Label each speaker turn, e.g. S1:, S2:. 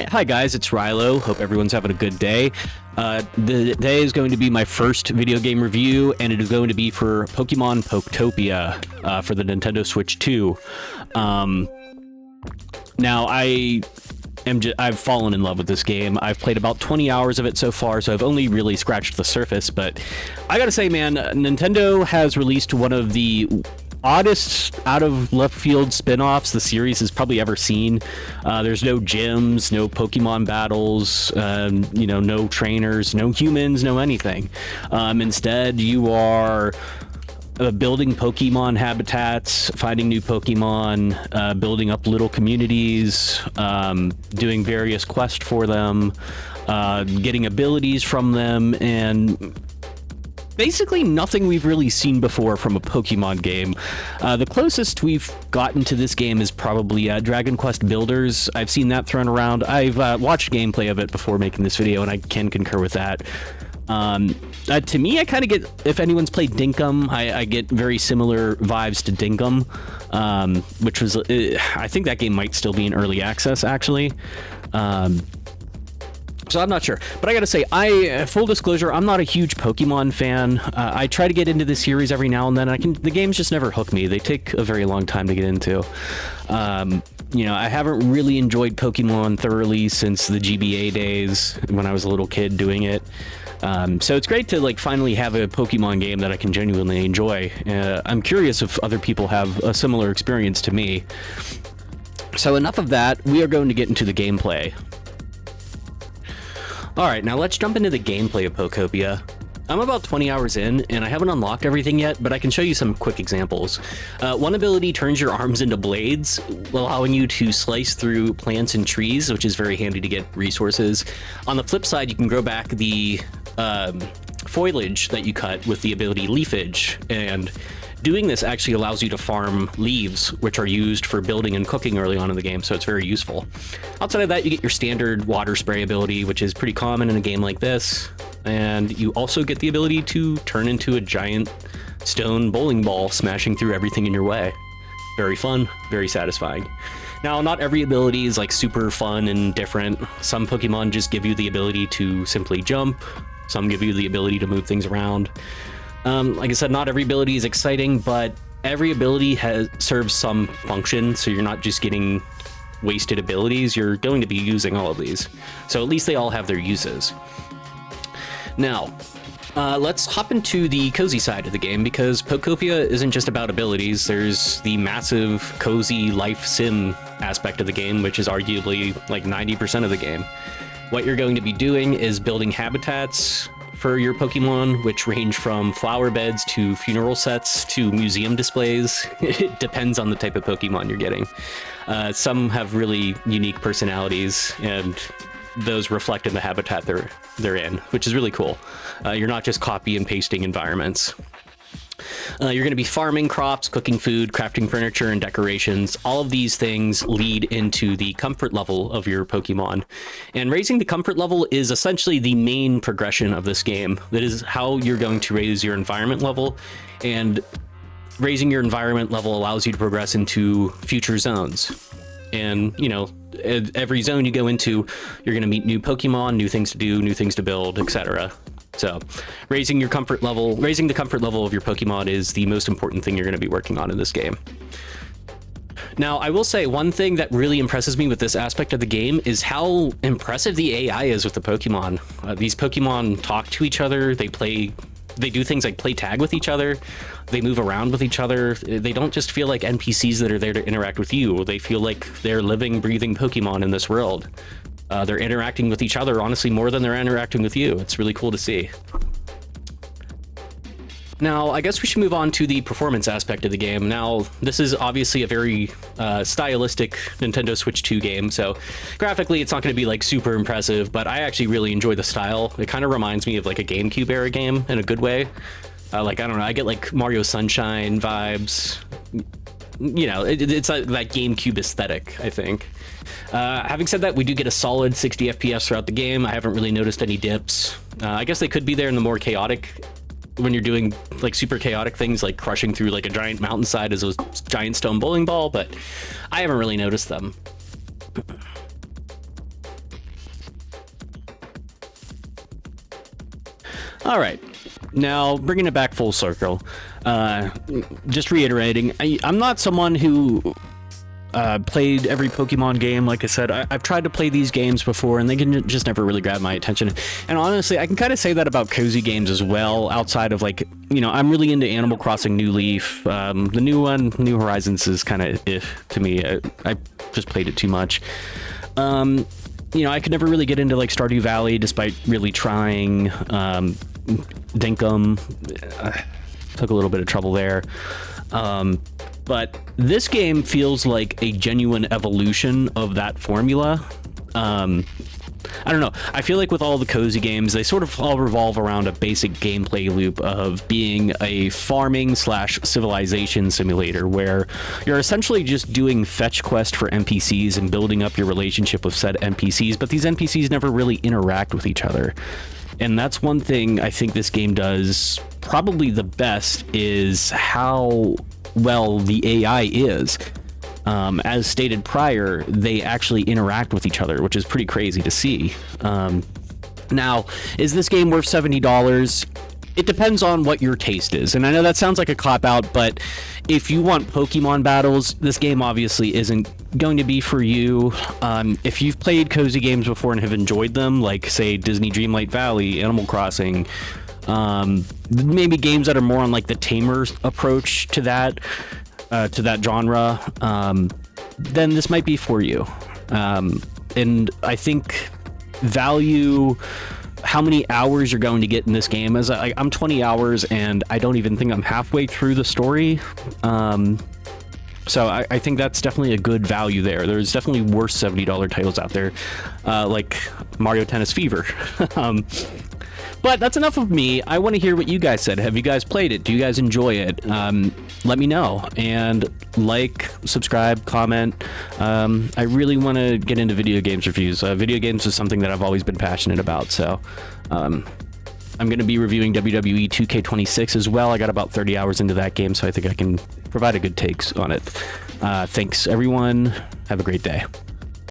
S1: Hi guys, it's Rilo. Hope everyone's having a good day. Today is going to be my first video game review, and it is going to be for Pokemon Pokopia for the Nintendo Switch 2. Now, I've fallen in love with this game. I've played about 20 hours of it so far, so I've only really scratched the surface, but I gotta say, man, Nintendo has released one of the oddest out of left field spin-offs the series has probably ever seen. There's no gyms, no Pokemon battles, no trainers, no humans, no anything. Instead, you are building Pokemon habitats, finding new Pokemon, building up little communities, doing various quests for them, getting abilities from them, and basically nothing we've really seen before from a Pokemon game. The closest we've gotten to this game is probably Dragon Quest Builders. I've seen that thrown around. I've watched gameplay of it before making this video, and I can concur with that. To me, I kind of get, if anyone's played Dinkum, I get very similar vibes to Dinkum, which was, I think that game might still be in early access, actually. So I'm not sure, but I gotta say, full disclosure, I'm not a huge Pokemon fan. I try to get into the series every now and then. The games just never hook me. They take a very long time to get into. I haven't really enjoyed Pokemon thoroughly since the GBA days when I was a little kid doing it. So it's great to finally have a Pokemon game that I can genuinely enjoy. I'm curious if other people have a similar experience to me. So enough of that. We are going to get into the gameplay. Alright, now let's jump into the gameplay of Pokopia. I'm about 20 hours in, and I haven't unlocked everything yet, but I can show you some quick examples. One ability turns your arms into blades, allowing you to slice through plants and trees, which is very handy to get resources. On the flip side, you can grow back the foliage that you cut with the ability Leafage, and doing this actually allows you to farm leaves, which are used for building and cooking early on in the game, so it's very useful. Outside of that, you get your standard water spray ability, which is pretty common in a game like this, and you also get the ability to turn into a giant stone bowling ball, smashing through everything in your way. Very fun, very satisfying. Now, not every ability is super fun and different. Some Pokemon just give you the ability to simply jump, some give you the ability to move things around. Like I said, not every ability is exciting, but every ability serves some function, so you're not just getting wasted abilities, you're going to be using all of these. So at least they all have their uses. Now, let's hop into the cozy side of the game, because Pokopia isn't just about abilities. There's the massive, cozy life sim aspect of the game, which is arguably 90% of the game. What you're going to be doing is building habitats for your Pokemon, which range from flower beds to funeral sets to museum displays. It depends on the type of Pokemon you're getting. Some have really unique personalities, and those reflect in the habitat they're in, which is really cool. You're not just copy and pasting environments. You're going to be farming crops, cooking food, crafting furniture, and decorations. All of these things lead into the comfort level of your Pokemon. And raising the comfort level is essentially the main progression of this game. That is how you're going to raise your environment level. And raising your environment level allows you to progress into future zones. And, every zone you go into, you're going to meet new Pokemon, new things to do, new things to build, etc. So raising the comfort level of your Pokemon is the most important thing you're going to be working on in this game. Now, I will say one thing that really impresses me with this aspect of the game is how impressive the AI is with the Pokemon. These Pokemon talk to each other, they do things like play tag with each other, they move around with each other. They don't just feel like NPCs that are there to interact with you. They feel like they're living, breathing Pokemon in this world. They're interacting with each other, honestly, more than they're interacting with you. It's really cool to see. Now, I guess we should move on to the performance aspect of the game. Now, this is obviously a very stylistic Nintendo Switch 2 game, so graphically it's not going to be super impressive, but I actually really enjoy the style. It kind of reminds me of a GameCube era game in a good way. I don't know, I get Mario Sunshine vibes. It's that GameCube aesthetic, I think. Having said that, we do get a solid 60 FPS throughout the game. I haven't really noticed any dips. I guess they could be there in the more chaotic, when you're doing super chaotic things like crushing through a giant mountainside as a giant stone bowling ball, but I haven't really noticed them. All right. Now, bringing it back full circle, just reiterating, I'm not someone who played every Pokemon game. Like I said, I've tried to play these games before, and they can just never really grab my attention. And honestly, I can kind of say that about cozy games as well, outside of, like, you know, I'm really into Animal Crossing New Leaf. The new one, New Horizons, is kind of if to me. I just played it too much. You know, I could never really get into, like, Stardew Valley, despite really trying. Dinkum, took a little bit of trouble there. But this game feels like a genuine evolution of that formula. I don't know. I feel like with all the cozy games, they sort of all revolve around a basic gameplay loop of being a farming / civilization simulator, where you're essentially just doing fetch quest for NPCs and building up your relationship with said NPCs, but these NPCs never really interact with each other. And that's one thing I think this game does probably the best, is how well the AI is. As stated prior, they actually interact with each other, which is pretty crazy to see. Now, is this game worth $70? It depends on what your taste is. And I know that sounds like a cop-out, but if you want Pokemon battles, this game obviously isn't going to be for you. If you've played cozy games before and have enjoyed them, like, say, Disney Dreamlight Valley, Animal Crossing, maybe games that are more on, like, the tamer approach to that genre, then this might be for you. And I think value how many hours you're going to get in this game. As I'm 20 hours and I don't even think I'm halfway through the story. So I think that's definitely a good value there. There's definitely worse $70 titles out there, like Mario Tennis Fever. But that's enough of me. I want to hear what you guys said. Have you guys played it? Do you guys enjoy it? Let me know. And like, subscribe, comment. I really want to get into video games reviews. Video games is something that I've always been passionate about. So I'm going to be reviewing WWE 2K26 as well. I got about 30 hours into that game, so I think I can provide a good takes on it. Thanks, everyone. Have a great day.